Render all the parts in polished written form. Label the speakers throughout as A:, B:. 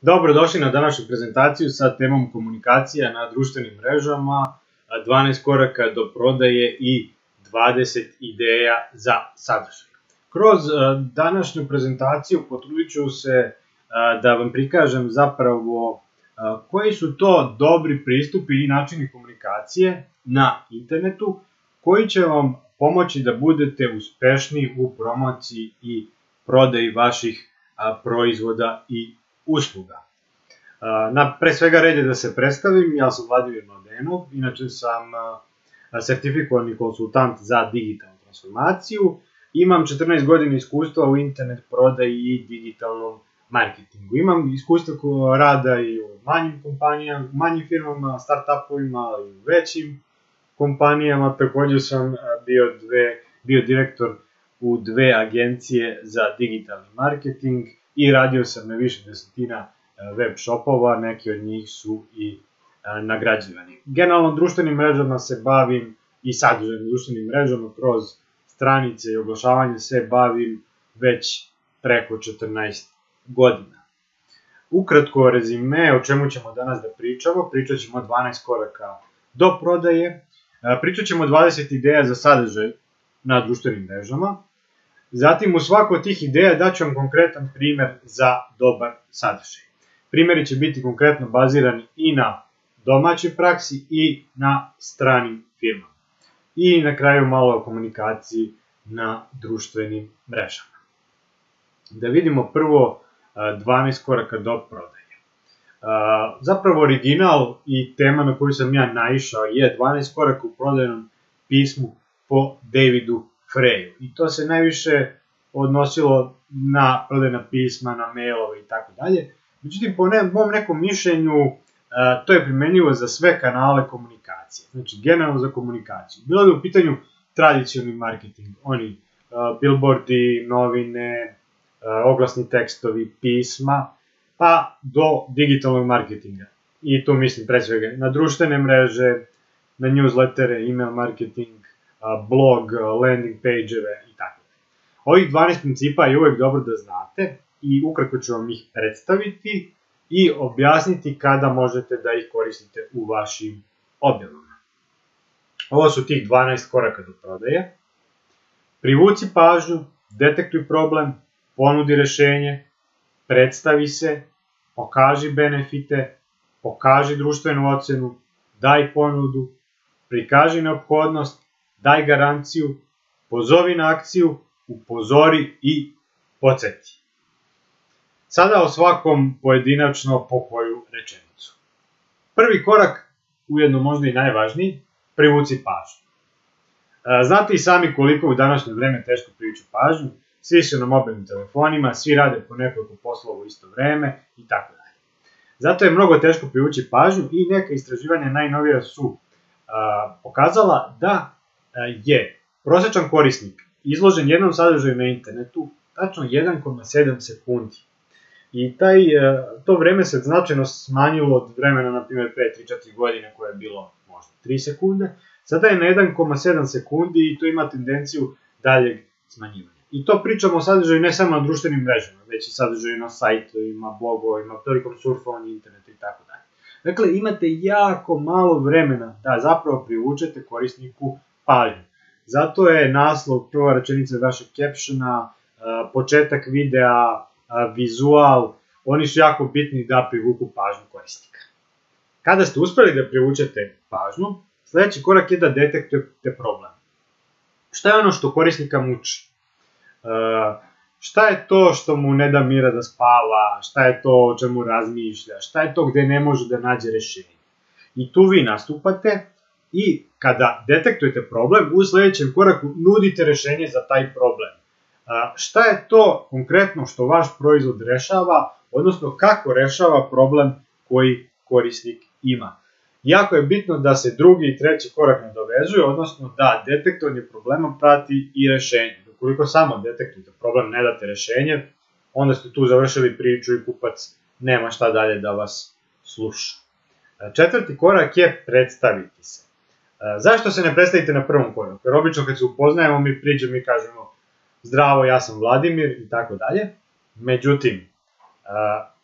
A: Dobrodošli na današnju prezentaciju sa temom komunikacija na društvenim mrežama, 12 koraka do prodaje i 20 ideja za sadržaj. Kroz današnju prezentaciju potrudit ću se da vam prikažem zapravo koji su to dobri pristupi i načini komunikacije na internetu koji će vam pomoći da budete uspešni u promociji i prodaji vaših proizvoda i usluga. Pre svega red je da se predstavim, ja sam Vladimir Mladenov, inače sam sertifikovani konsultant za digitalnu transformaciju, imam 14 godina iskustva u internet prodaji i digitalnom marketingu. Imam iskustva rada i u manjim kompanijama, manjim firmama, start-upovima i u većim kompanijama, takođe sam bio direktor u 2 agencije za digitalni marketing i radio sam na više desetina web shopova, neki od njih su i nagrađivani. Generalno društvenim mrežama se bavim i sadržajem društvenim mrežama kroz stranice i oglašavanje se bavim već preko 14 godina. Ukratko rezime o čemu ćemo danas da pričamo, pričat ćemo 12 koraka do prodaje, pričat ćemo 20 ideja za sadržaj na društvenim mrežama, zatim u svako od tih ideja daću vam konkretan primer za dobar sadržaj. Primeri će biti konkretno bazirani i na domaćoj praksi i na stranim firmama. I na kraju malo o komunikaciji na društvenim mrežama. Da vidimo prvo 12 koraka do prodaje. Zapravo original i tema na koju sam ja naišao je 12 koraka u prodajnom pismu po Davidu Freju. I to se najviše odnosilo na prodajna pisma, na mailove i tako dalje. Međutim, po mom nekom mišljenju, to je primenjivo za sve kanale komunikacije. Znači, generalno za komunikaciju. Bilo da je u pitanju tradicionalni marketing, oni billboardi, novine, oglasni tekstovi, pisma, pa do digitalnog marketinga. I tu mislim pre svega na društvene mreže, na newslettere, email marketing, blog, landing page-eve i tako. Ovih 12 principa je uvek dobro da znate i ukratko ću vam ih predstaviti i objasniti kada možete da ih koristite u vašim objavama. Ovo su tih 12 koraka do prodaje. Privuci pažnju, detektuj problem, ponudi rešenje, predstavi se, pokaži benefite, pokaži društvenu ocenu, daj ponudu, prikaži neophodnost, daj garanciju, pozovi na akciju, upozori i podsjeti. Sada o svakom pojedinačno po koju rečenicu. Prvi korak, ujedno možda i najvažniji, privuci pažnju. Znate i sami koliko u današnje vreme teško privući pažnju, svi su na mobilnim telefonima, svi rade po nekoliko poslova u isto vreme i tako dalje. Zato je mnogo teško privući pažnju i neka istraživanja najnovija su pokazala da je prosječan korisnik izložen jednom sadržaju na internetu tačno 1,7 sekundi. I to vreme se značajno smanjilo od vremena, na primjer, pre 3-4 godine koje je bilo možda 3 sekunde. Sada je na 1,7 sekundi i tu ima tendenciju daljeg smanjivanja. I to pričamo o sadržaju ne samo na društvenim mrežama, već i sadržaju na sajtovima, blogovima, prilikom surfovanja interneta i tako dalje. Dakle, imate jako malo vremena da zapravo privučete korisniku pažnju. Zato je naslov, prva rečenica vašeg captiona, početak videa, vizual, oni su jako bitni da privuku pažnju korisnika. Kada ste uspeli da privučete pažnju, sledeći korak je da detektujete problem. Šta je ono što korisnika muči? Šta je to što mu ne da mira da spava? Šta je to o čemu razmišlja? Šta je to gde ne može da nađe rešenje? I tu vi nastupate i kada detektujete problem, u sledećem koraku nudite rešenje za taj problem. Šta je to konkretno što vaš proizvod rešava, odnosno kako rešava problem koji korisnik ima. Jako je bitno da se drugi i treći korak nadovezuju, odnosno da detektovanje problema prati i rešenje. Ukoliko samo detektujete problem, ne date rešenje, onda ste tu završili priču i kupac nema šta dalje da vas sluša. Četvrti korak je predstaviti se. Zašto se ne predstavite na prvom koraku? Jer obično kad se upoznajemo mi priđemo i kažemo zdravo, ja sam Vladimir i tako dalje. Međutim,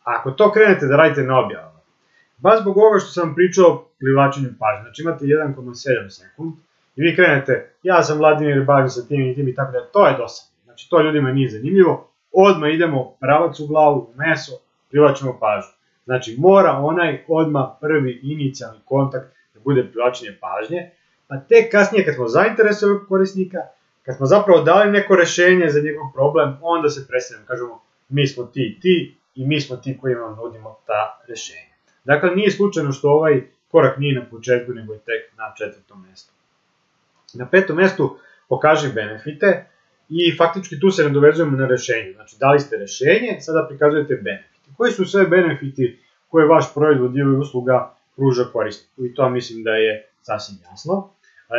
A: Ako to krenete da radite na objavama, baš zbog ovoga što sam pričao o privlačenju pažnje, znači imate 1,7 sekund i vi krenete, ja sam Vladimir, bavim sa tim i tim i tako da, to je dosadno. Znači to ljudima nije zanimljivo, odmah idemo pravac u glavu, u meso, privlačimo pažnju. Znači mora onaj odmah prvi inicijalni kontakt da bude privlačenje pažnje, pa tek kasnije kad smo zainteresovali korisnika, kad smo zapravo dali neko rešenje za njegov problem, onda se predstavljamo, kažemo mi smo ti i mi smo ti koji vam nudimo ta rešenja. Dakle, nije slučajno što ovaj korak nije na početku, nego je tek na 4. mestu. Na 5. mestu pokaži benefite i faktički tu se nadovezujemo na rešenje. Znači, dali ste rešenje, sada prikazujete benefite. Koji su sve benefiti koje vaš proizvod ili usluga pruža korisniku? I to mislim da je sasvim jasno.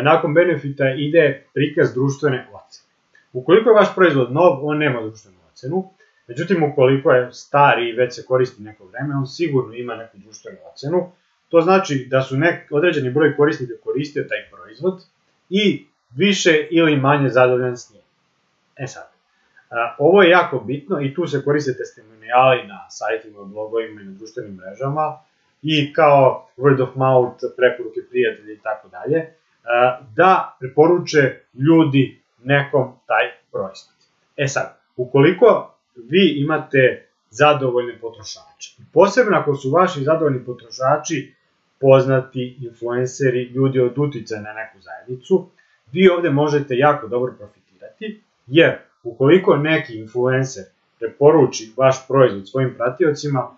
A: Nakon benefita ide prikaz društvene ocene. Ukoliko je vaš proizvod nov, on nema društvenu ocenu. Međutim, ukoliko je stari i već se koristi neko vreme, on sigurno ima neku društvenu ocenu. To znači da su određeni broj korisnika koristio taj proizvod i više ili manje zadovoljan s njim. Sad, ovo je jako bitno i tu se koriste testimoniali na sajtima, blogovima i na društvenim mrežama i kao word of mouth, preporuke prijatelja i tako dalje, da preporuče ljudi nekom taj proizvod. Sad, ukoliko vi imate zadovoljne potrošače, posebno ako su vaši zadovoljni potrošači poznati influenceri, ljudi od uticaja na neku zajednicu, vi ovde možete jako dobro profitirati, jer ukoliko neki influencer preporuči vaš proizvod svojim pratiocima,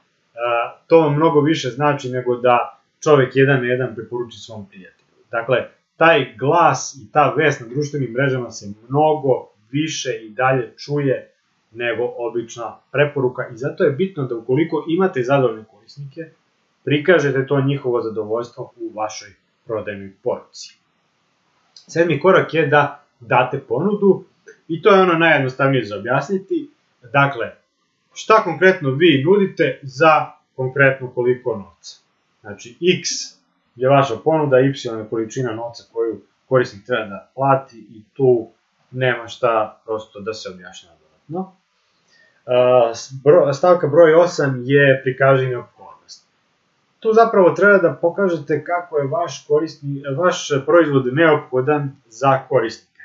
A: to vam mnogo više znači nego da čovek jedan na jedan preporuči svom prijatelju. Dakle, taj glas i ta vest na društvenim mrežama se mnogo više i dalje čuje nego obična preporuka i zato je bitno da ukoliko imate zadovoljne korisnike, prikažete to njihovo zadovoljstvo u vašoj prodajnoj poruci. 7. korak je da date ponudu i to je ono najjednostavnije za objasniti. Dakle, šta konkretno vi nudite za konkretno koliko novca. Znači, X je vaša ponuda, Y je količina novca koju korisnik treba da plati i tu nema šta prosto da se objašnjava dodatno. Stavka broj 8 je prikaži neophodnost. Tu zapravo treba da pokažete kako je vaš proizvod neophodan za korisnike.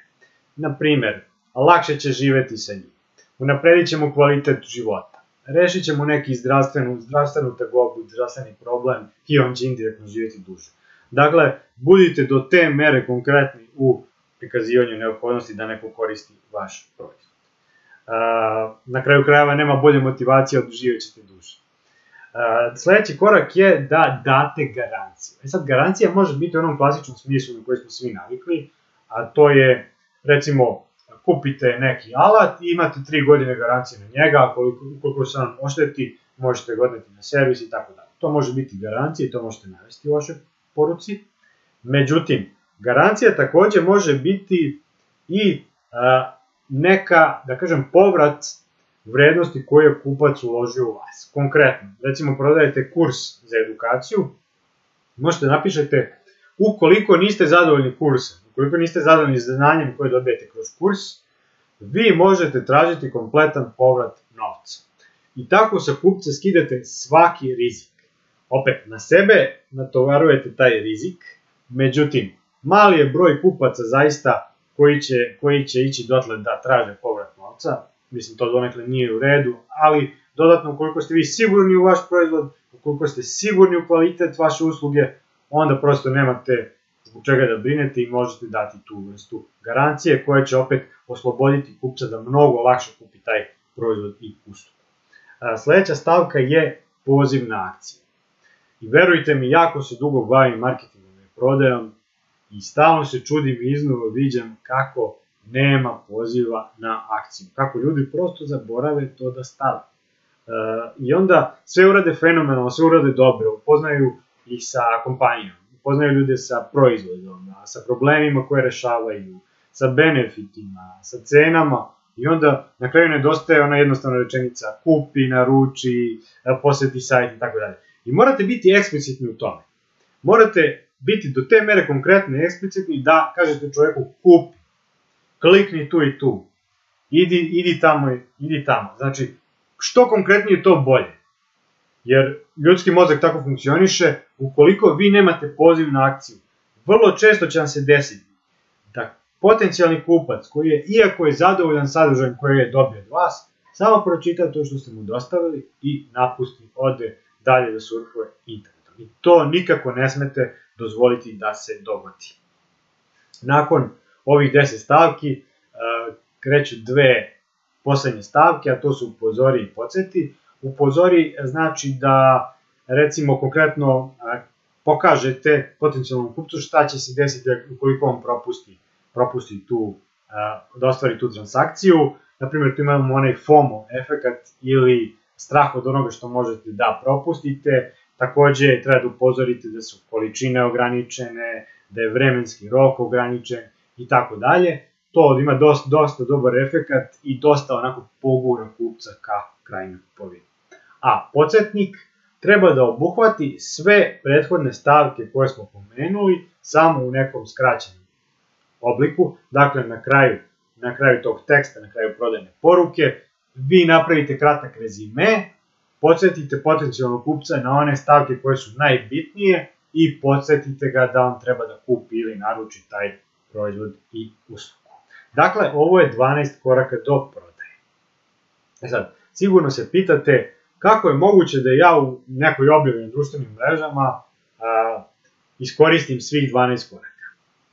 A: Naprimer, lakše će živeti sa njim, unapredit ćemo kvalitet života, rešit ćemo neki zdravstvenu tegobu, zdravstveni problem i on će indirektno živjeti duže. Dakle, budite do te mere konkretni u prikazivanju neophodnosti da neko koristi vaš proizvod. Na kraju krajeva nema bolje motivacije od živjet ćete duže. Sledeći korak je da date garanciju. Sad, garancija može biti u onom klasičnom smislu na koji smo svi navikli, a to je, recimo, kupite neki alat i imate 3 godine garancije na njega, a ukoliko se on ošteti, možete ga odneti na servis i tako dalje. To može biti garancija i to možete navesti u vašoj poruci. Međutim, garancija takođe može biti i neka, da kažem, povrat vrednosti koju je kupac uložio u vas. Konkretno, recimo prodajete kurs za edukaciju, možete napišete ukoliko niste zadovoljni kursom, ukoliko niste zadovoljni znanjem koje dobijete kroz kurs, vi možete tražiti kompletan povrat novca. I tako sa kupca skidate svaki rizik. Opet, na sebe natovarujete taj rizik, međutim, mali je broj kupaca zaista koji će ići dotle da traže povrat novca, mislim to donekle nije u redu, ali dodatno ukoliko ste vi sigurni u vaš proizvod, ukoliko ste sigurni u kvalitet vaše usluge, onda prosto nemate zbog čega da brinete i možete dati tu vrstu garancije koja će opet osloboditi kupca da mnogo lakše kupi taj proizvod i uslugu. Sledeća stavka je poziv na akcije. I verujte mi, jako se dugo bavim marketingom i prodajom i stalno se čudim i iznova viđam kako nema poziva na akciju. Kako ljudi prosto zaborave to da stave. I onda sve urade fenomenalno, sve urade dobro, upoznaju ih sa kompanijom, upoznaju ljude sa proizvodom, sa problemima koje rešavaju, sa benefitima, sa cenama i onda na kraju nedostaje ona jednostavna rečenica kupi, naruči, poseti sajt i tako dalje. I morate biti eksplicitni u tome. Morate biti do te mere konkretni i eksplicitni da kažete čovjeku kupi, klikni tu i tu, idi tamo. Znači, što konkretnije to bolje. Jer ljudski mozak tako funkcioniše, ukoliko vi nemate poziv na akciju, vrlo često će vam se desiti da potencijalni kupac koji je, iako je zadovoljan sadržajem koji je dobio od vas, samo pročita to što ste mu dostavili i napusti, ode dalje da surfuje internetom. I to nikako ne smete dozvoliti da se dogodi. Nakon ovih 10 stavki kreću dve poslednje stavke, a to su upozori i podsjeti. Upozori znači da, recimo, konkretno pokažete potencijalnom kupcu šta će se desiti ukoliko on propusti tu, da ostvari tu transakciju. Naprimjer, tu imamo onaj FOMO efekat ili strah od onoga što možete da propustite. Takođe, treba da upozorite da su količine ograničene, da je vremenski rok ograničen i tako dalje. To ima dosta dobar efekat i dosta onako pogura kupca ka krajnjoj kupovini. A podsjetnik treba da obuhvati sve prethodne stavke koje smo pomenuli, samo u nekom skraćenom obliku. Dakle, na kraju tog teksta, na kraju prodajne poruke, vi napravite kratak rezime, podsjetite potencijalnog kupca na one stavke koje su najbitnije i podsjetite ga da on treba da kupi ili naruči taj proizvod i uslugu. Dakle, ovo je 12 koraka do prodaje. Sad, sigurno se pitate kako je moguće da ja u nekoj objavi na društvenim mrežama iskoristim svih 12 koraka.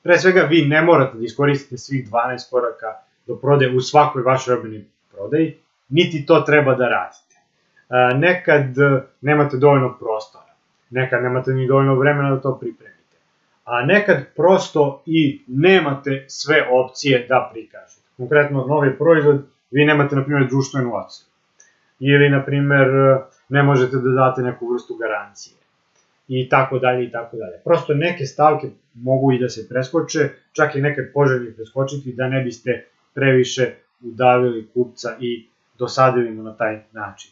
A: Pre svega, vi ne morate da iskoristite svih 12 koraka do prodaje u svakoj vašoj objavnoj prodaji, niti to treba da radite. Nekad nemate dovoljno prostora, nekad nemate ni dovoljno vremena da to pripremite, a nekad prosto i nemate sve opcije da prikažete. Konkretno, novi proizvod, vi nemate, na primjer, društvenu ocenu, ili, na primjer, ne možete da date neku vrstu garancije, i tako dalje, i tako dalje. Prosto neke stavke mogu i da se preskoče, čak i nekad poželjni preskočiti da ne biste previše udavili kupca i dosadili mu na taj način.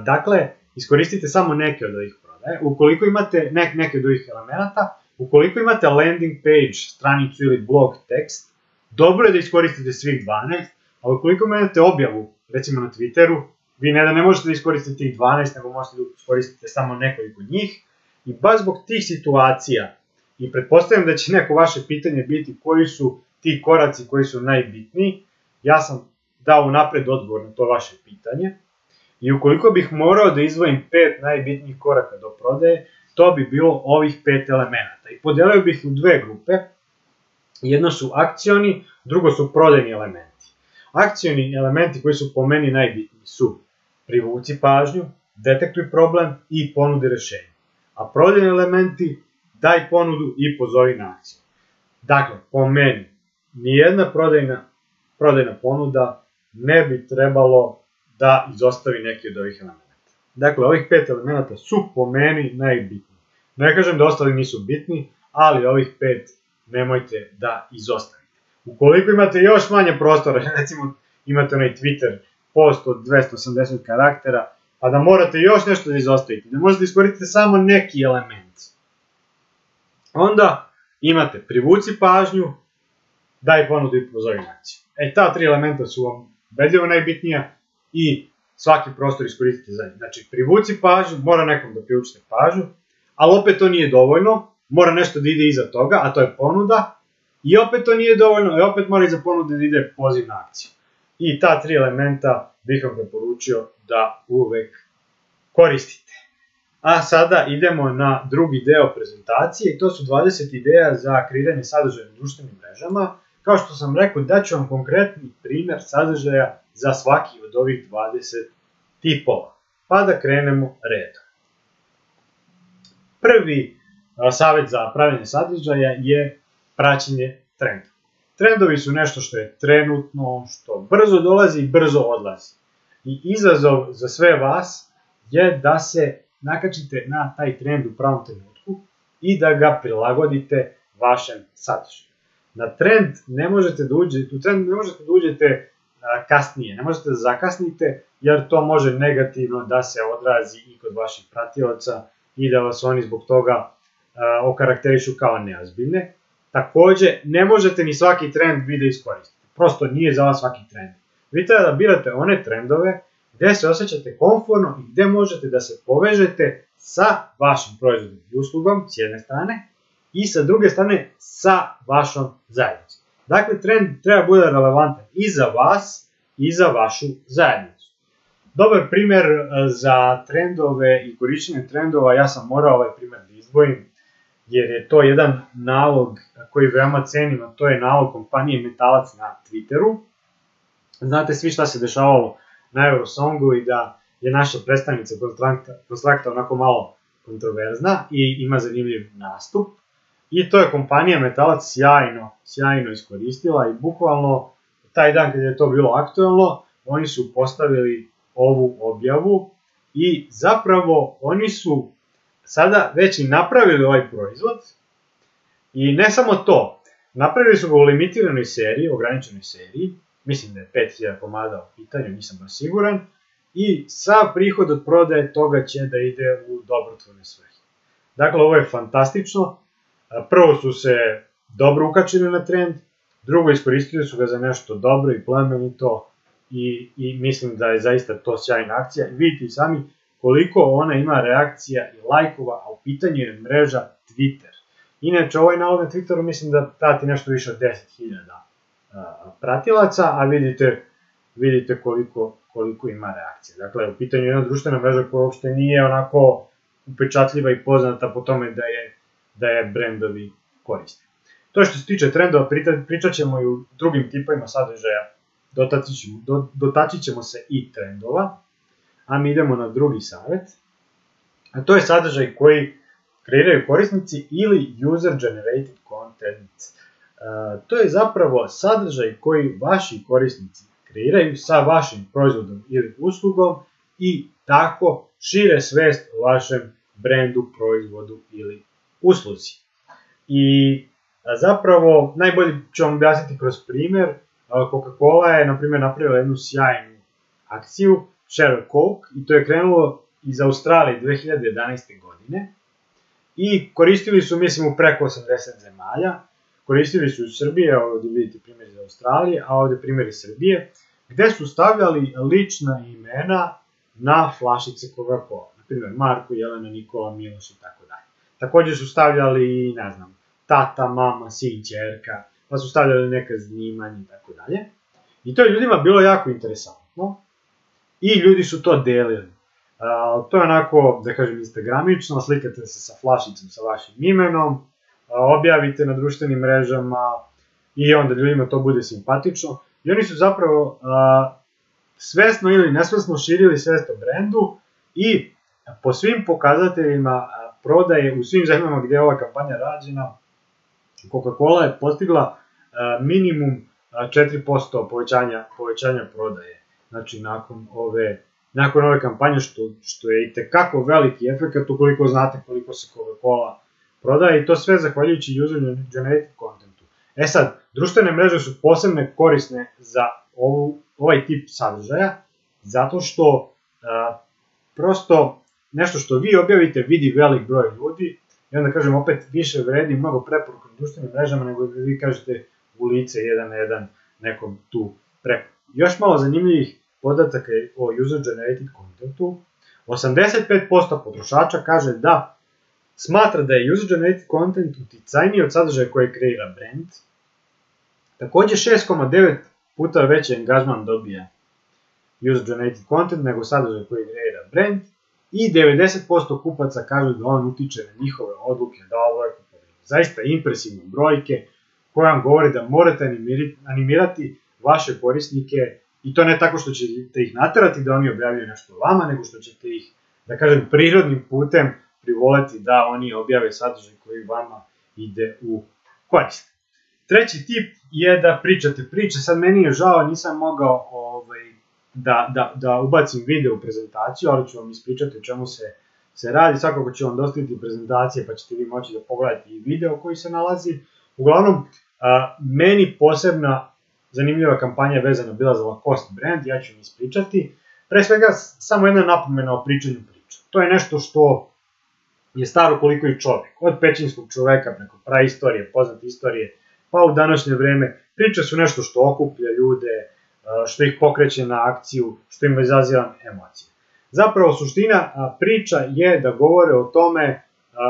A: Dakle, iskoristite samo neke od ovih prodaje. Ukoliko imate neke od ovih elemenata, ukoliko imate landing page, stranicu ili blog tekst, dobro je da iskoristite svih 12, a ukoliko imate objavu, recimo na Twitteru, vi ne možete da iskoristite tih 12, nego možete da iskoristite samo nekoliko njih, i baš zbog tih situacija, i pretpostavljam da će neko vaše pitanje biti koji su ti koraci koji su najbitniji, ja sam dao napred odgovor na to vaše pitanje, i ukoliko bih morao da izdvojim 5 najbitnijih koraka do prodaje, to bi bilo ovih 5 elemenata. I podelio bih u dve grupe. Jedno su akcioni, drugo su prodajni elementi. Akcioni elementi koji su po meni najbitniji su privuci pažnju, detektuj problem i ponudi rešenje. A prodajni elementi, daj ponudu i pozovi na akciju. Dakle, po meni, nijedna prodajna ponuda ne bi trebalo da izostavi neki od ovih elementa. Dakle, ovih 5 elementa su po meni najbitniji. Ne kažem da ostali nisu bitni, ali ovih 5 nemojte da izostavite. Ukoliko imate još manje prostora, recimo imate onaj Twitter post od 280 karaktera, pa da morate još nešto da izostavite, da možete iskoristiti samo neki element, onda imate privuci pažnju, daj ponudu i pozovi na akciju. Ta 3 elementa su vam ubedljivo najbitnija i svaki prostor iskoristite za njih. Znači, privuci pažnju, mora nekom da privučite pažnju, ali opet to nije dovoljno, mora nešto da ide iza toga, a to je ponuda, i opet to nije dovoljno, i opet mora iza ponude da ide poziv na akciju. I ta 3 elementa bih vam preporučio da uvek koristite. A sada idemo na drugi deo prezentacije, i to su 20 ideja za kreiranje sadržaja na društvenim mrežama. Kao što sam rekao, daću vam konkretni primer sadržaja za svaki od ovih 20 tipova. Pa da krenemo redom. Prvi savjet za pravljanje sadržaja je praćenje trendova. Trendovi su nešto što je trenutno, što brzo dolazi i brzo odlazi. I izazov za sve vas je da se nakačite na taj trend u pravom trenutku i da ga prilagodite vašem sadržaju. Na trend ne možete da uđete kasnije, ne možete da zakasnite, jer to može negativno da se odrazi i kod vaših pratioca i da vas oni zbog toga okarakterišu kao neozbiljne. Takođe, ne možete ni svaki trend vi da iskoristite. Prosto nije za vas svaki trend. Vi treba da birate one trendove gde se osjećate komfortno i gde možete da se povežete sa vašim proizvodom i uslugom s jedne strane i sa druge strane sa vašom zajednicom. Dakle, trend treba bude relevantan i za vas i za vašu zajednicu. Dobar primer za trendove i korišćenje trendova, ja sam morao ovaj primer da izdvojim, jer je to jedan nalog koji veoma cenim, a to je nalog kompanije Metalac na Twitteru. Znate svi šta se dešavalo na Eurosongu i da je naša predstavnica Constructa onako malo kontroverzna i ima zanimljiv nastup. I to je kompanija Metalac sjajno iskoristila i bukvalno taj dan kada je to bilo aktuelno, oni su postavili ovu objavu i zapravo oni su sada već i napravili ovaj proizvod i ne samo to, napravili su ga u limitiranoj seriji, ograničenoj seriji, mislim da je 5000 komada u pitanju, nisam baš siguran, i sav prihod od prodaje toga će da ide u dobrotvorne svrhe. Dakle, ovo je fantastično. Prvo su se dobro ukačili na trend, drugo iskoristili su ga za nešto dobro i plemenito i mislim da je zaista to sjajna akcija. Vidite i sami koliko ona ima reakcija i lajkova, a u pitanju je mreža Twitter. Inače, ovaj nalog na Twitteru mislim da prati nešto više od 10.000 pratilaca, a vidite koliko ima reakcija. Dakle, u pitanju je jedna društvena mreža koja uopšte nije onako upečatljiva i poznata po tome da je brendovi koriste. To što se tiče trendova, pričat ćemo i u drugim tipovima sadržaja, dotaći ćemo se i trendova, a mi idemo na drugi savjet, a to je sadržaj koji kreiraju korisnici ili user generated content. To je zapravo sadržaj koji vaši korisnici kreiraju sa vašim proizvodom ili uslugom i tako šire svest o vašem brendu, proizvodu ili usluzi. I zapravo najbolje ću vam objasniti kroz primer. Coca-Cola je, na primjer, napravila jednu sjajnu akciju, Share a Coke, i to je krenulo iz Australije 2011. godine i koristili su, mislim, u preko 80 zemalja. Koristili su iz Srbije, ovdje vidite primjer iz Australije, a ovdje primjer iz Srbije, gde su stavljali lična imena na flašice Coca-Cola. Na primjer, Marko, Jelena, Nikola, Miloš i tako dalje. Također su stavljali, ne znam, tata, mama, sin, ćerka, pa su stavljali neka zanimanja i tako dalje. I to je ljudima bilo jako interesantno i ljudi su to delili. To je onako, da kažem, instagramično, slikate se sa flašicom sa vašim imenom, objavite na društvenim mrežama i onda ljudima to bude simpatično. I oni su zapravo svesno ili nesvesno širili svest o brendu i po svim pokazateljima prodaje u svim zemljama gdje je ova kampanja rađena, Coca-Cola je postigla minimum 4% povećanja prodaje. Znači, nakon ove kampanje, što je i tekako veliki efekt, ukoliko znate koliko se Coca-Cola prodaje, i to sve zahvaljujući user generated contentu. E sad, društvene mreže su posebne korisne za ovaj tip sadržaja, zato što prosto nešto što vi objavite vidi velik broj ljudi i onda, kažem, opet više vredi mnogo preporuka na društvenim mrežama nego da vi kažete u lice jedan na jedan nekom tu preporuku. Još malo zanimljivih podataka o user generated contentu. 85% potrošača kaže da smatra da je user generated content uticajniji od sadržaja koje kreira brand. Također 6,9 puta veći angažman dobija user generated content nego sadržaj koji kreira brand i 90% kupaca kaže da on utiče na njihove odluke da ovo je kupovina. Zaista impresivne brojke koje vam govore da morate animirati vaše korisnike i to ne tako što ćete ih naterati da oni objavljaju nešto o vama, nego što ćete ih, da kažem, prirodnim putem privoleti da oni objave sadržaj koji vama ide u korist. Treći tip je da pričate priče. Sad meni je žao, nisam mogao da ubacim video u prezentaciju, ali ću vam ispričati o čemu se radi. Svakako ću vam dostaviti prezentacije pa ćete vi moći da pogledate i video koji se nalazi. Uglavnom, meni posebna zanimljiva kampanja vezana bila za Lacoste brand, ja ću vam ispričati. Pre svega, samo jedna napomena o pričanju priča. To je nešto što je staro koliko i čovjek. Od pećinskog čoveka preko praistorije, poznate istorije, pa u današnje vreme priče su nešto što okuplja ljude, što ih pokreće na akciju, što im izaziva emocije. Zapravo suština priča je da govore o tome,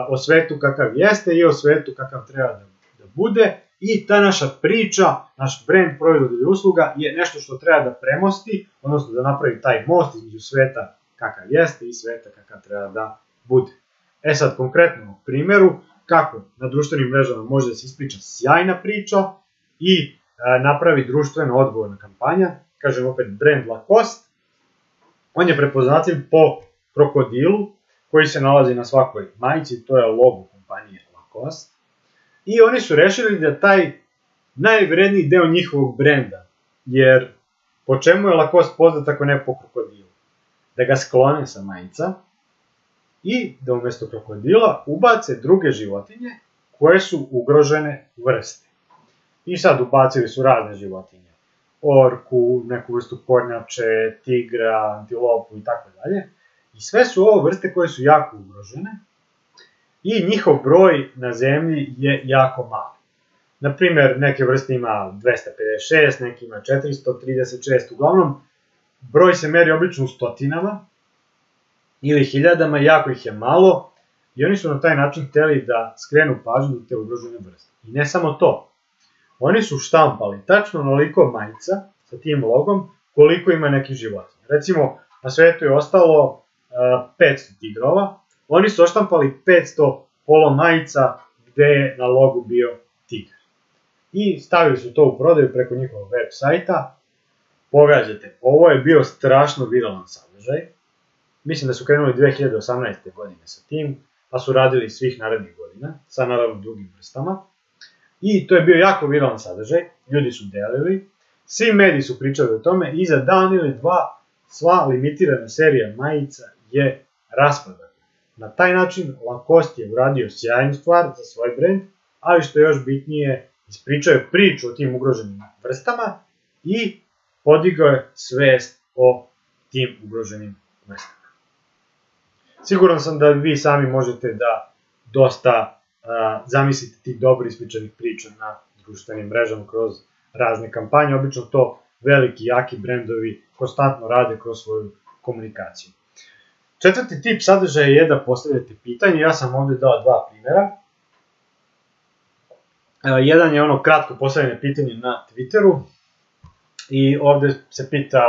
A: o svetu kakav jeste i o svetu kakav treba da bude, i ta naša priča, naš brand, proizvod ili usluga je nešto što treba da premosti, odnosno da napravi taj most između sveta kakav jeste i sveta kakav treba da bude. Sad konkretno u primjeru kako na društvenim mrežama može da se ispriča sjajna priča i napravi društveno odgovorna kampanja. Kažem opet, brand Lacoste, on je prepoznatljiv po krokodilu koji se nalazi na svakoj majici, to je logo kompanije Lacoste. I oni su rešili da taj najvredniji deo njihovog brenda, jer po čemu je Lacoste poznat ako ne po krokodilu? Da ga sklone sa majica i da umjesto krokodila ubace druge životinje koje su ugrožene vrste. I sad ubacili su razne životinje, orku, neku vrstu kornjače, tigra, antilopu i tako dalje. I sve su ovo vrste koje su jako ugrožene i njihov broj na zemlji je jako mali. Naprimer, neke vrste ima 256, neke ima 436, uglavnom broj se meri obično u stotinama ili hiljadama, jako ih je malo i oni su na taj način hteli da skrenu pažnju na te ugrožene vrste. I ne samo to, oni su štampali tačno onoliko majica sa tim logom koliko ima nekih životinja. Recimo, na svetu je ostalo 500 tigrova, oni su oštampali 500 polo majica gde je na logu bio tigar. I stavili su to u prodaju preko njihovog web sajta. Pogađate, ovo je bio strašno viralan sadržaj. Mislim da su krenuli 2018. godine sa tim, pa su radili svih narednih godina, sa naravno drugim vrstama. I to je bio jako viralan sadržaj, ljudi su delili, svi mediji su pričali o tome i za dan ili dva sva limitirana serija majica je raspadana. Na taj način Lacoste je uradio sjajnu stvar za svoj brand, ali što je još bitnije, ispričao je priču o tim ugroženim vrstama i podigao je svest o tim ugroženim vrstama. Siguran sam da vi sami možete da dosta zamislite tih dobro ispričanih priča na društvenim mrežama kroz razne kampanje. Obično to veliki, jaki brendovi konstantno rade kroz svoju komunikaciju. Četvrti tip sadržaja je da postavljate pitanje. Ja sam ovde dao dva primjera. Jedan je ono kratko postavljanje pitanje na Twitteru i ovde se pita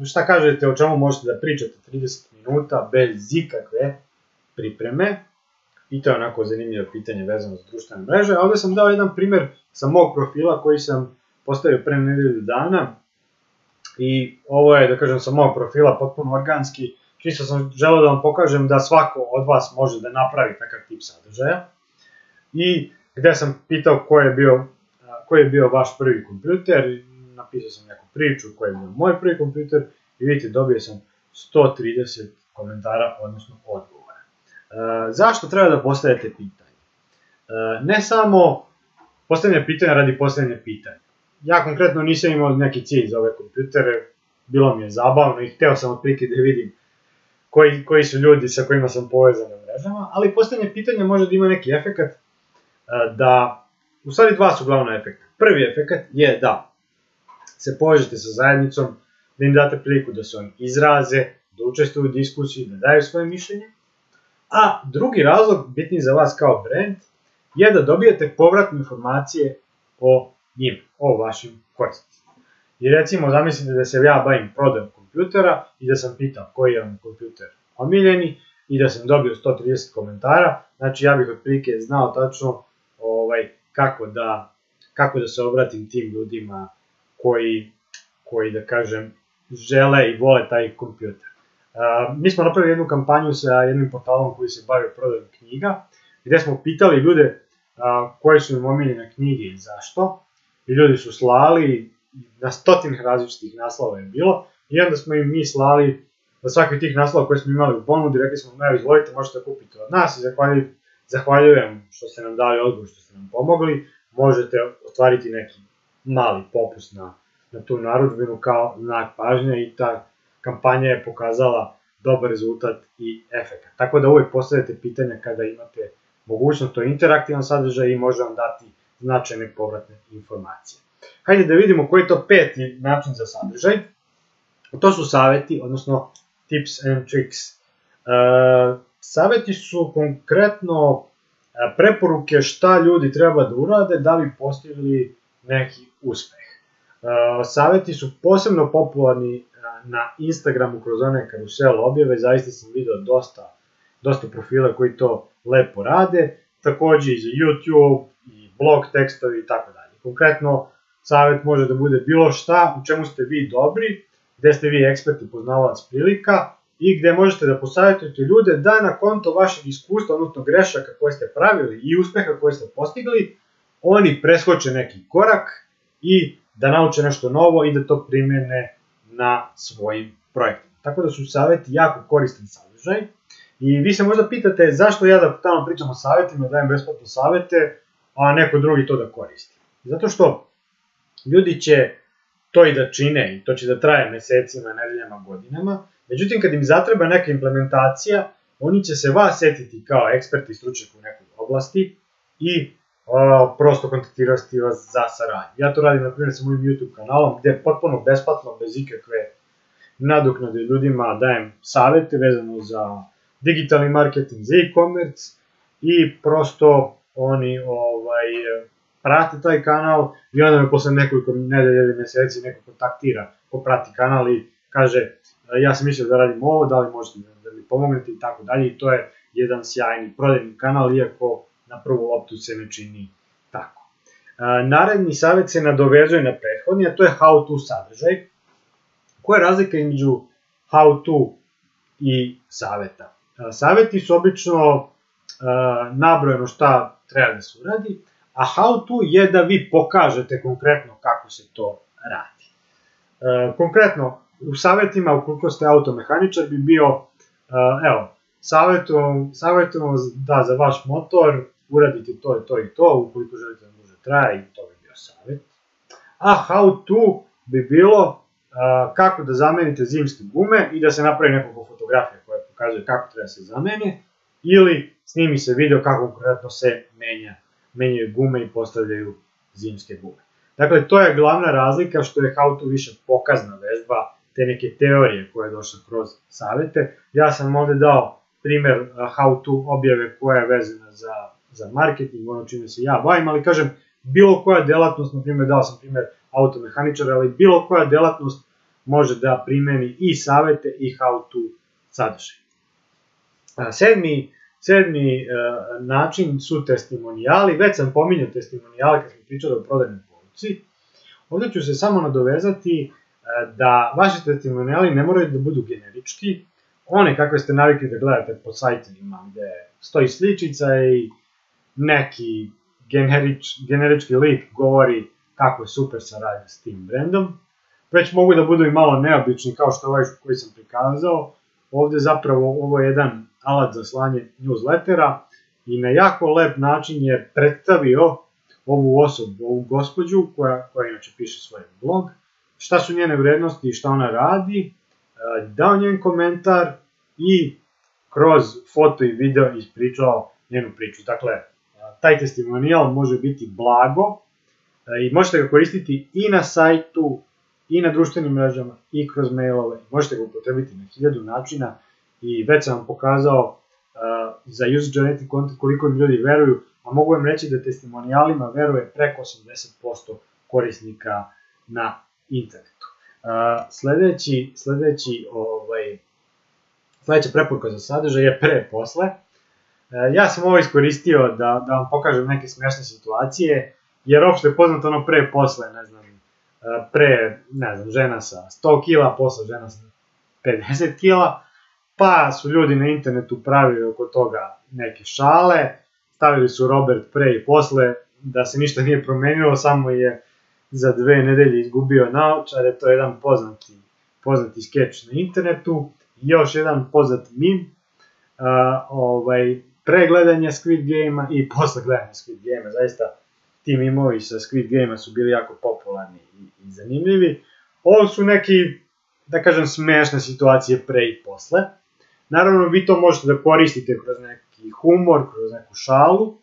A: šta kažete, o čemu možete da pričate 30 minuta bez ikakve pripreme. I to je onako zanimljivo pitanje vezano za društvene mreže. Ovde sam dao jedan primer sa mog profila koji sam postavio pre nedelju dana. I ovo je, da kažem, sa mog profila potpuno organski. Čisto sam želeo da vam pokažem da svako od vas može da napravi takav tip sadržaja. I gde sam pitao koji je bio vaš prvi kompjuter, napisao sam neku priču koji je bio moj prvi kompjuter i vidite, dobio sam 130 komentara, odnosno odgovora. Zašto treba da postavljate pitanje? Ne samo postavljanje pitanja radi postavljanja pitanja. Ja konkretno nisam imao neki cilj za ove kompjutere, bilo mi je zabavno i hteo sam otprilike da vidim koji su ljudi sa kojima sam povezan na mrežama, ali postavljanje pitanja može da ima neki efekat da, u stvari dva su glavna efekta. Prvi efekat je da se povežete sa zajednicom, da im date priliku da se oni izraze, da učestvuju u diskusiji, da daju svoje mišljenje. A drugi razlog, bitniji za vas kao brand, je da dobijete povratne informacije o njima, o vašim korisnicima. I recimo, zamislite da se ja bavim prodajom kompjutera i da sam pitao koji je vam kompjuter omiljeni i da sam dobio 130 komentara, znači ja bih otprilike znao tačno kako da se obratim tim ljudima koji da kažem, žele i vole taj kompjuter. Mi smo napravili jednu kampanju sa jednim portalom koji se bavio prodajom knjiga, gde smo pitali ljude koje su im omiljene knjige i zašto. I ljudi su slali, na stotinih različitih naslova je bilo, i onda smo im mi slali za svaki tih naslova koje smo imali u ponudi, rekli smo, evo izvolite, možete da kupite od nas i zahvaljujem što ste nam dali odgovor, što ste nam pomogli, možete ostvariti neki mali popust na tu narudžbinu kao znak pažnje i ta kampanja je pokazala dobar rezultat i efekt. Tako da uvek postavljate pitanja kada imate mogućnost, to je interaktivan sadržaj i može vam dati značajne povratne informacije. Hajde da vidimo koji je to peti način za sadržaj. To su saveti, odnosno tips and tricks. Saveti su konkretno preporuke šta ljudi treba da urade da bi postigli neki uspeh. Saveti su posebno popularni na Instagramu kroz one karusel objave, zaista sam video dosta profila koji to lepo rade, takođe i za YouTube, i blog tekstovi i tako dalje. Konkretno, savet može da bude bilo šta u čemu ste vi dobri, gde ste vi ekspert i poznavalac prilika i gde možete da posavjetujete ljude da na konto vašeg iskustva, odnosno grešaka koje ste pravili i uspeha koje ste postigli, oni preskoče neki korak i da nauče nešto novo i da to primene na svojim projektima. Tako da su saveti jako koristan sadržaj i vi se možda pitate zašto ja da tamo pričam o savetima, dajem besplatno savete, a neko drugi to da koristi. Zato što ljudi će to i da čine i to će da traje mesecima, nedeljama, godinama, međutim kad im zatreba neka implementacija, oni će se vas setiti kao eksperti i stručnjak u nekoj oblasti i prosto kontaktirati vas za saradnju. Ja to radim, na primjer, sa mojim YouTube kanalom, gde potpuno besplatno, bez ikakve nadoknade ljudima dajem savete vezano za digitalni marketing, za e-commerce i prosto oni prate taj kanal i onda me posle nekoliko nedelja ili meseci neko kontaktira ko prati kanal i kaže ja sam mislio da radim ovo, da li možete da mi pomognete i tako dalje i to je jedan sjajni prodajni kanal, iako na prvu loptu se ne čini tako. Naredni savjet se nadovezuje na prethodni, a to je how to sadržaj. Koja je razlika između how to i saveta? Saveti su obično nabrojeno šta treba da se uradi, a how to je da vi pokažete konkretno kako se to radi. Konkretno, u savetima, ukoliko ste automehaničar, bi bio, savjetujem vas da za vaš motor uradite to i to i to, ukoliko želite da duže traje, i to bi bio savjet. A how to bi bilo kako da zamenite zimske gume i da se napravi nekoliko fotografija koja pokazuje kako treba se zamene, ili snimi se video kako konkretno se menjaju gume i postavljaju zimske gume. Dakle, to je glavna razlika što je how to više pokazna vežba, te neke teorije koje je došla kroz savete. Ja sam ovde dao primer how to objave koja je vezana za marketing, ono čime se ja bavim, ali kažem, bilo koja delatnost, na primjer dao sam primer automehaničara, ali bilo koja delatnost može da primeni i savete i how to sadržaj. Sedmi način su testimonijali, već sam pominjao testimonijale kad smo pričali o prodajnoj poruci. Ovde ću se samo nadovezati da vaši testimonijali ne moraju da budu generički, one kakve ste navikli da gledate po sajtovima gde stoji sličica i neki generički lik govori kako je super saradnja s tim brendom, već mogu da budu i malo neobični kao što ovaj koji sam prikazao. Ovde zapravo ovo je jedan alat za slanje newslettera i na jako lep način je predstavio ovu osobu, ovu gospođu koja inače piše svoj blog, šta su njene vrednosti i šta ona radi, dao njen komentar i kroz foto i video ispričao njenu priču. Dakle, taj testimonijal može biti blago i možete ga koristiti i na sajtu, i na društvenim mrežama, i kroz mailove. Možete ga upotrebiti na 1000 načina i već sam vam pokazao za user-generated content koliko im ljudi veruju, a mogu vam reći da testimonijalima veruje preko 80% korisnika na internetu. Sledeća preporuka za sadržaj je pre-posle. Ja sam ovo iskoristio da vam pokažem neke smešne situacije, jer opšte je poznato ono pre-posle, žena sa 100 kila, posle žena sa 50 kila, pa su ljudi na internetu pravili oko toga neke šale, stavili su Robert pre i posle, da se ništa nije promenilo, samo je za 2 nedelje izgubio naočare, to je jedan poznati skeč na internetu. Još jedan poznat mim, pre gledanja Squid Game-a i posle gledanja Squid Game-a, zaista ti mimovi sa Squid Game-a su bili jako popularni i zanimljivi. Ovo su neki, da kažem, smešne situacije pre i posle. Naravno, vi to možete da koristite kroz neki humor, kroz neku šalu,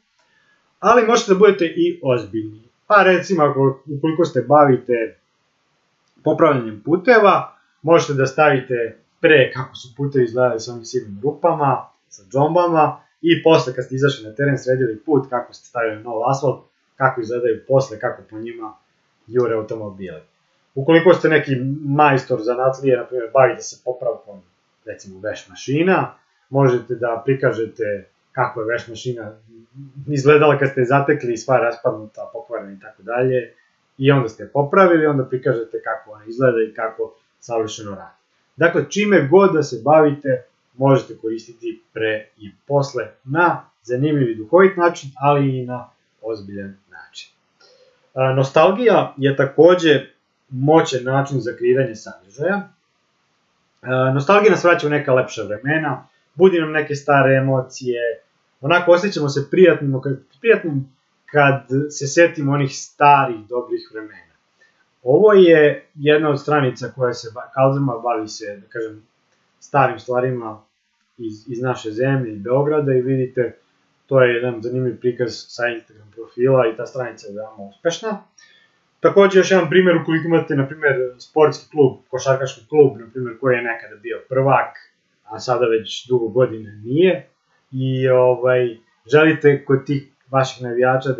A: ali možete da budete i ozbiljni. Pa recimo, ukoliko se bavite popravljanjem puteva, možete da stavite pre kako su putevi izgledali sa ovim sivim rupama, sa džombama, i posle kad ste izašli na teren, sredili put, kako ste stavili nov asfalt, kako izgledaju posle, kako po njima jure automobili. Ukoliko ste neki majstor zanatlije, na primjer, bavite se popravkom, recimo, veš mašina, možete da prikažete kako je veš mašina izgledala kad ste je zatekli, sva raspadnuta, pokvarena i tako dalje, i onda ste je popravili, onda prikažete kako ona izgleda i kako savršeno radi. Dakle, čime god da se bavite, možete koristiti pre i posle na zanimljiv i duhovit način, ali i na ozbiljan način. Nostalgija je takođe moćan način za kreiranje sadržaja. Nostalgija nas vraća u neka lepša vremena, budi nam neke stare emocije, onako osjećamo se prijatnim kad se setimo onih starih, dobrih vremena. Ovo je jedna od stranica koja se, Kalzama bavi se, da kažem, starim stvarima iz naše zemlje i Beograda, i vidite, to je jedan zanimljiv prikaz sa Instagram profila i ta stranica je veoma uspešna. Takođe, još jedan primjer, ukoliko imate, na primjer, sportski klub, košarkaški klub, na primjer, koji je nekada bio prvak, a sada već dugo godina nije, i želite kod tih vaših navijača da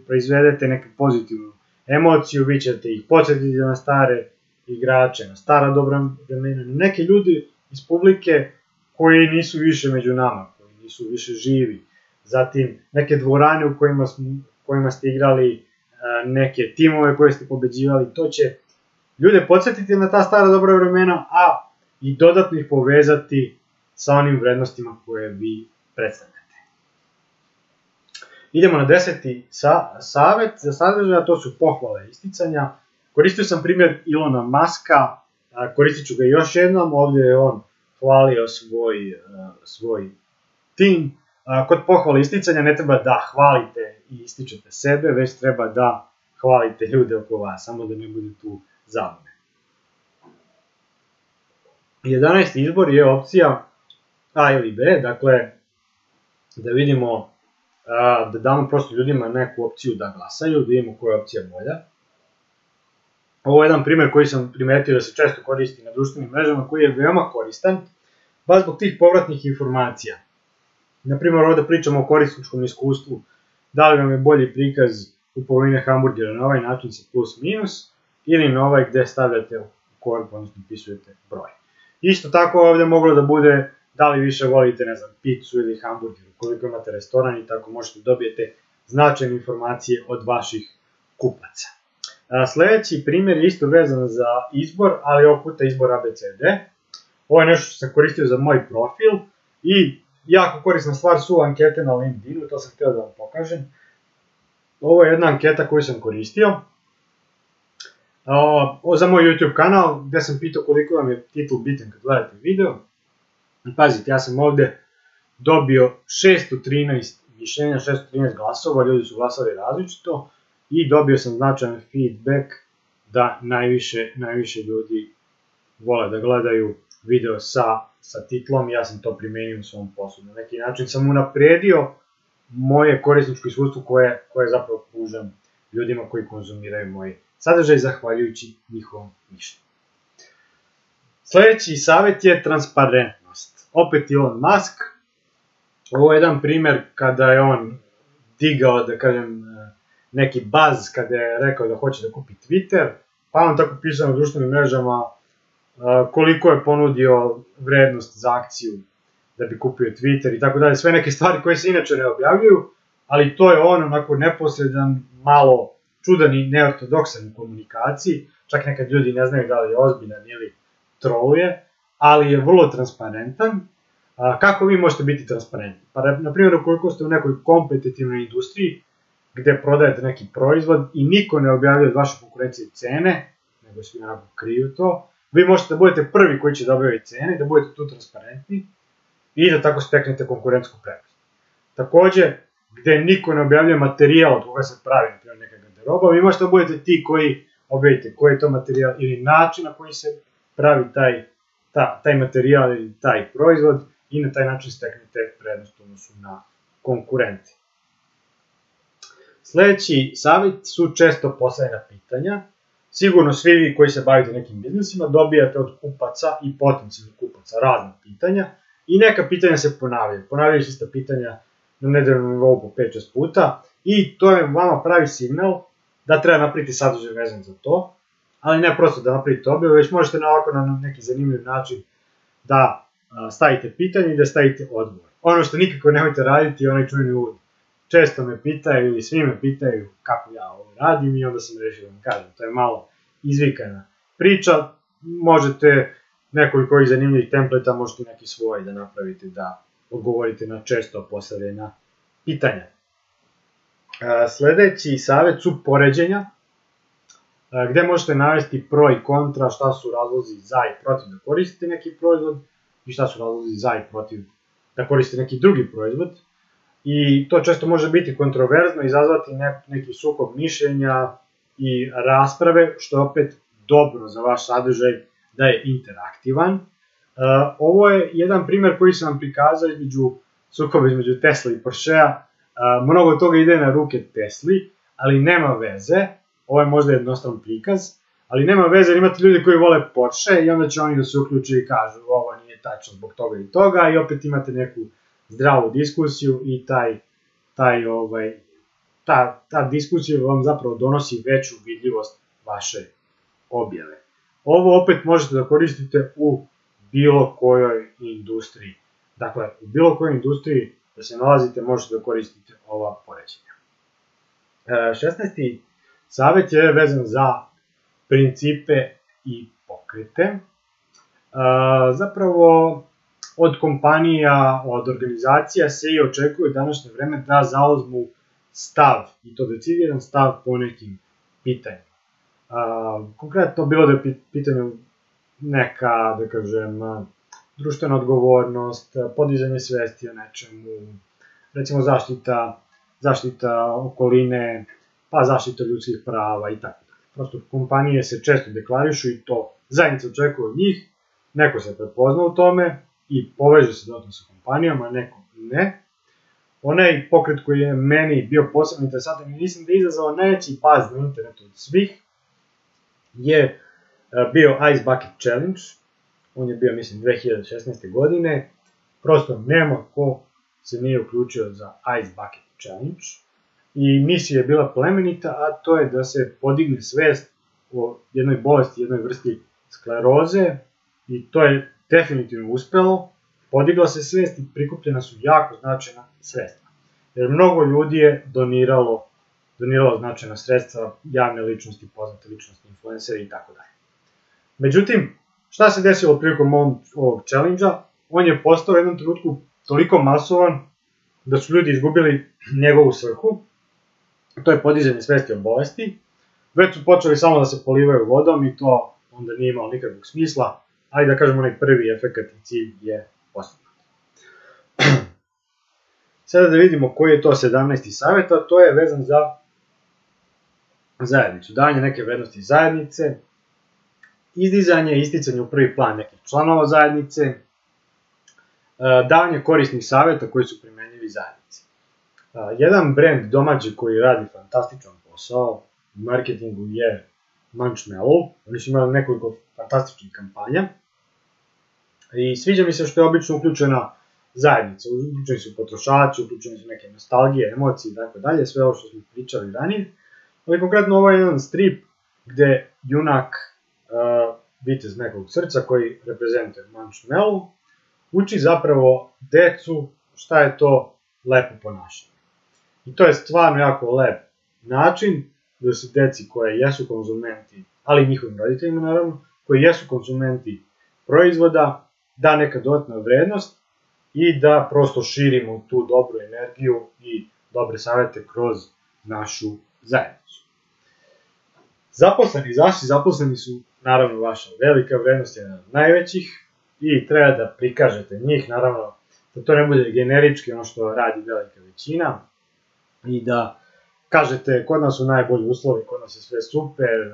A: proizvedete neku pozitivnu emociju, vi ćete ih podsjetiti na stare igrače, na stara dobra vremena, na neke ljudi iz publike koji nisu više među nama, koji nisu više živi, zatim neke dvorane u kojima ste igrali, neke timove koje ste pobeđivali, to će ljude podsjetiti na ta stara dobra vremena, a i dodatno ih povezati sa onim vrednostima koje vi predstavljate. Idemo na 10. savet za sadržaja, to su pohvale i isticanja. Koristio sam primjer Ilona Muska, koristit ću ga još jednom, ovdje je on hvalio svoj tim. Kod pohvale i isticanja ne treba da hvalite i ističete sebe, već treba da hvalite ljude oko vas, samo da ne bude tu zabune. 11. izbor je opcija A ili B, dakle, da vidimo, da damo prosto ljudima neku opciju da glasaju, da vidimo koja je opcija bolja. Ovo je jedan primjer koji sam primetio da se često koristi na društvenim mrežama, koji je veoma koristan, baš zbog tih povratnih informacija. Naprimjer, ovdje pričamo o korisničkom iskustvu, da li vam je bolji prikaz kupovine hamburgera na ovaj način sa plus minus, ili na ovaj gde stavljate u korpu, odnosno upisujete broj. Isto tako ovdje moglo da bude da li više volite, ne znam, picu ili hamburger, ukoliko imate restoran, i tako možete dobijete značajne informacije od vaših kupaca. Sledeći primjer je isto vezan za izbor, ali ovog puta izbor ABCD. Ovo je nešto što sam koristio za moj profil i jako korisna stvar su ankete na LinkedInu, to sam htio da vam pokažem. Ovo je jedna anketa koju sam koristio za moj YouTube kanal, gde sam pitao koliko vam je titl bitan kad gledate video. Pazite, ja sam ovde dobio 613 mišljenja, 613 glasova, ljudi su glasali različito, i dobio sam značajan feedback da najviše ljudi vole da gledaju video sa titlom, i ja sam to primenio u svom poslu. Na neki način sam unapredio moje korisničko iskustvo koje zapravo pružam ljudima koji konzumiraju moj sadržaj, zahvaljujući njihovom mišljenju. Sledeći savjet je transparentnost. Opet Elon Musk. Ovo je jedan primjer kada je on digao, da kažem, neki baz kada je rekao da hoće da kupi Twitter, pa on tako pisao na društvenim mrežama koliko je ponudio vrednost za akciju da bi kupio Twitter i tako dalje, sve neke stvari koje se inače ne objavljuju, ali to je on onako neposredan, malo čudan i neortodoksan u komunikaciji, čak nekad ljudi ne znaju da li je ozbiljan ili troluje, ali je vrlo transparentan. Kako vi možete biti transparentni? Pa, na primjer, ukoliko ste u nekoj kompetitivnoj industriji gde prodajete neki proizvod i niko ne objavljuje od vaše konkurencije cene, nego svi onako kriju to, vi možete da budete prvi koji će da objavi cene, da budete tu transparentni i da tako steknete konkurentsku prednost. Takođe, gde niko ne objavljuje materijal od koga se pravi, na primjer, neka garderoba, vi možete da budete ti koji objavite koji je to materijal ili način na koji se pravi taj materijal ili taj proizvod, i na taj način steknete prednost u odnosu na konkurente. Sledeći savjet su često postavljena pitanja. Sigurno svi vi koji se bavite nekim biznisima dobijate od kupaca i potencijalnih kupaca razna pitanja i neka pitanja se ponavljaju. Ponavljaju se ista pitanja na nedeljnom nivou po 5-6 puta i to je vama pravi signal da treba napraviti sadržaj vezan za to, ali ne prosto da napravite objavu, već možete na neki zanimljiv način da stavite pitanje i da stavite odgovor. Ono što nikako nemojte raditi je onaj čuveni uvod. Često me pitaju ili svi me pitaju kako ja ovo radim i onda sam rešio da vam kažem. To je malo izvikana priča, možete nekoliko ovih zanimljivih templeta, možete neki svoj da napravite da odgovorite na često postavljena pitanja. Sledeći savjet su poređenja, gde možete navesti pro i kontra, šta su razlozi za i protiv da koristite neki proizvod i šta su razlozi za i protiv da koristite neki drugi proizvod. I to često može biti kontroverzno, izazvati neki sukob mišljenja i rasprave, što je opet dobro za vaš sadržaj da je interaktivan. Ovo je jedan primer koji sam vam prikazao sukoba između Tesla i Porschea. Mnogo toga ide na ruke Tesli, ali nema veze. Ovo je možda jednostavan prikaz, ali nema veze jer imate ljudi koji vole Porsche i onda će oni da se uključe i kažu ovo nije tačno zbog toga i toga i opet imate neku zdravu diskusiju i ta diskusija vam zapravo donosi veću vidljivost vaše objave. Ovo opet možete da koristite u bilo kojoj industriji. Dakle, u bilo kojoj industriji da se nalazite možete da koristite ova poređenja. 16. savjet je vezan za principe i pokrete. Zapravo, od kompanija, od organizacija se i očekuje u današnje vreme da zauzmu stav, i to decidiran stav po nekim pitanjima. Konkretno bilo da je pitanju neka, da kažem, društvena odgovornost, podizanje svesti o nečemu, recimo zaštita okoline, pa zaštita ljudskih prava i tako dalje. Prosto kompanije se često deklarišu i to zajednica očekuje od njih, neko se prepozna u tome i poveže se dodatno sa kompanijama, neko ne. Onaj pokret koji je meni bio posebno interesantan i mislim da je izazvao najveći baz na internetu od svih je bio Ice Bucket Challenge. On je bio, mislim, 2016. godine. Prosto nema ko se nije uključio za Ice Bucket Challenge. I misija je bila plemenita, a to je da se podigne svest o jednoj bolesti, jednoj vrsti skleroze i to je definitivno uspelo. Podigla se svest i prikupljena su jako značajna sredstva. Jer mnogo ljudi je doniralo značajna sredstva, javne ličnosti, poznate ličnosti, influenceri i tako dalje. Međutim, šta se desilo prilikom ovog challenge-a? On je postao u jednom trenutku toliko masovan da su ljudi izgubili njegovu svrhu. To je podizanje svesti o bolesti. Već su počeli samo da se polivaju vodom i to onda nije imalo nikakvog smisla, ali da kažem onaj prvi efekat i cilj je postignut. Sada da vidimo koji je to 17. savjet, a to je vezan za zajednicu, davanje neke vrednosti zajednice, izdizanje i isticanje u prvi plan nekih članova zajednice, davanje korisnih savjeta koji su primenljivi zajednici. Jedan brend domaći koji radi fantastičan posao u marketingu je Munchmallow. Oni su imali nekoliko fantastičnih kampanja i sviđa mi se što je obično uključena zajednica. Uključeni su potrošači, uključeni su neke nostalgije, emocije i tako dalje, sve ovo što smo pričali ranije. Ali konkretno ovo je jedan strip gde junak, vitez nekog srca koji reprezentuje Munchmallow, uči zapravo decu šta je to lepo ponašanje. I to je stvarno jako lep način da se deci koje jesu konzumenti, ali i njihovim roditeljima naravno, koji jesu konzumenti proizvoda, da neka dodatna vrednost i da prosto širimo tu dobru energiju i dobre savete kroz našu zajednicu. Zaposleni su naravno vaša velika vrednost, jedna od najvećih i treba da prikažete njih, naravno da to ne bude generički ono što radi velika većina i da kažete kod nas su najbolji uslovi, kod nas je sve super,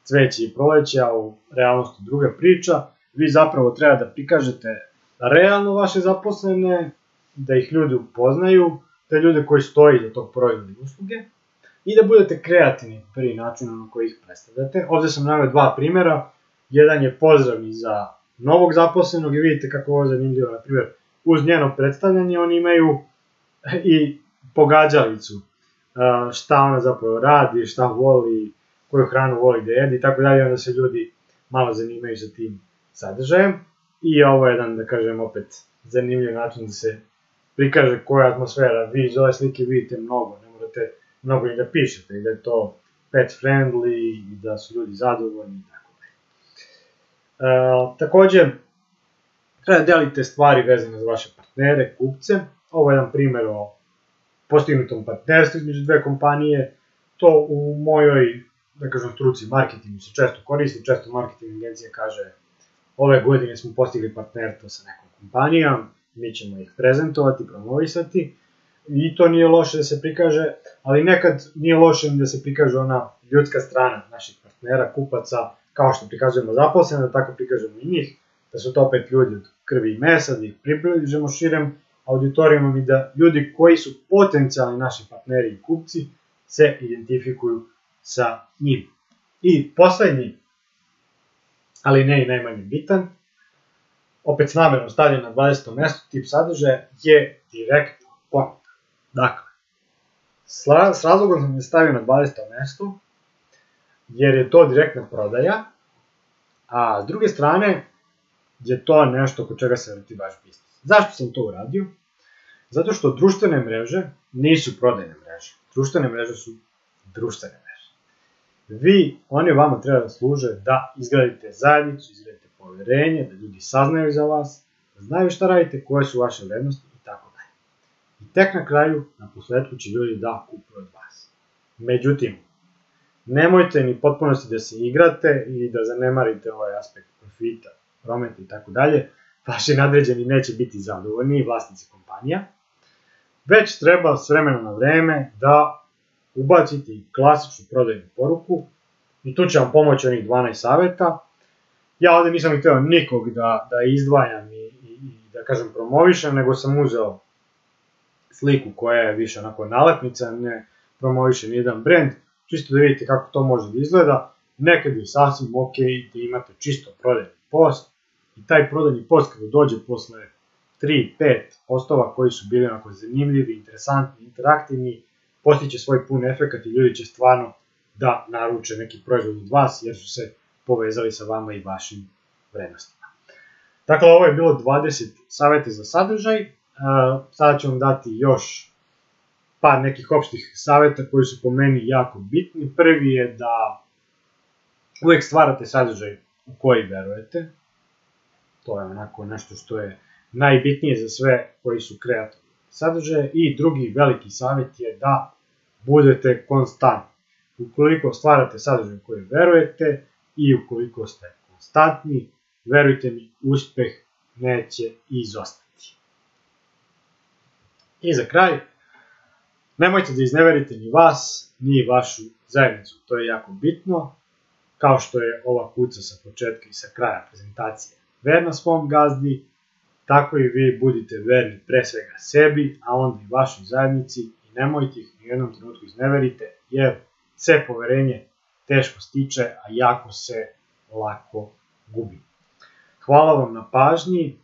A: cveće i proleće, a u realnosti druga priča. Vi zapravo treba da prikažete realno vaše zaposlene, da ih ljudi upoznaju, te ljude koji stoji za tog proizvoda i usluge, i da budete kreativni pri načinu na koji ih predstavljate. Ovde sam naveo dva primjera. Jedan je pozdravni za novog zaposlenog i vidite kako ovo je zanimljivo. Na primjer, uz njeno predstavljanje oni imaju i pogađalicu šta ona zapravo radi, šta voli, koju hranu voli da jedi i tako dalje, onda se ljudi malo zanimaju za tim sadržajem. I ovo je jedan, da kažem, opet zanimljiv način da se prikaže koja je atmosfera. Vi iz ove slike vidite mnogo, ne morate mnogo i da pišete, i da je to pet friendly, i da su ljudi zadovoljni i tako dalje. Takođe, treba da delite stvari vezane za vaše partnere, kupce. Ovo je jedan primjer o postignutom partnerstvu između dve kompanije. To u mojoj, da kažem, struci marketingu se često koristi, često marketing agencija kaže ove godine smo postigli partnerstvo sa nekom kompanijom, mi ćemo ih prezentovati, promovisati i to nije loše da se prikaže, ali nekad nije loše da se prikaže ona ljudska strana naših partnera, kupaca, kao što prikazujemo zaposlene, da tako prikažemo i njih, da su to opet ljudi od krvi i mesa, da ih približemo širem auditorijumom i da ljudi koji su potencijalni naši partneri i kupci se identifikuju sa njim. I poslednji, ali ne i najmanje bitan, opet s namerom stavljen na 20. mesto, tip sadržaja je direktna ponuda. Dakle, s razlogom sam je stavio na 20. mesto, jer je to direktna prodaja, a s druge strane je to nešto kod čega se vrti vaš biznis. Zašto sam to uradio? Zato što društvene mreže nisu prodajne mreže. Društvene mreže su društvene mreže. Oni vama treba da služe da izgradite zajednicu, izgradite poverenje, da ljudi saznaju za vas, da znaju šta radite, koje su vaše vrednosti i tako dalje. I tek na kraju, na posledku će ljudi da kupuju od vas. Međutim, nemojte ni potpunosti da se igrate ili da zanemarite ovaj aspekt profita, prometa i tako dalje. Vaši nadređeni neće biti zadovoljni, vlasnici kompanija, već treba s vremena na vreme da ubacite i klasičnu prodajnu poruku i tu će vam pomoći onih 12 saveta. Ja ovde nisam hteo nikog da izdvajam i da kažem promovišem, nego sam uzeo sliku koja je više onako nalepnica, ne promoviše nijedan brend, čisto da vidite kako to može da izgleda. Nekad je sasvim ok da imate čisto prodajni post i taj prodajni post kada dođe posle 3-5 postova koji su bili onako zanimljivi, interesantni, interaktivni, postiće svoj pun efekat i ljudi će stvarno da naruče neki proizvod od vas jer su se povezali sa vama i vašim vrednostima. Dakle, ovo je bilo 20 saveta za sadržaj. Sada ću vam dati još par nekih opštih saveta koji su po meni jako bitni. Prvi je da uvek stvarate sadržaj u koji verujete. To je onako nešto što je najbitnije za sve koji su kreatori sadržaja. I drugi veliki savjet je da budete konstantni. Ukoliko stvarate sadržaj u koji verujete i ukoliko ste konstantni, verujte mi, uspeh neće izostati. I za kraj, nemojte da izneverite ni vas, ni vašu zajednicu. To je jako bitno. Kao što je ova kuca sa početka i sa kraja prezentacije verna svom gazdi, tako i vi budite verni pre svega sebi, a onda i vašoj zajednici i nemojte ih ni u jednom trenutku izneverite, jer se poverenje teško stiče, a jako se lako gubi. Hvala vam na pažnji,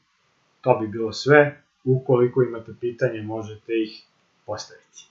A: to bi bilo sve. Ukoliko imate pitanje, možete ih postaviti.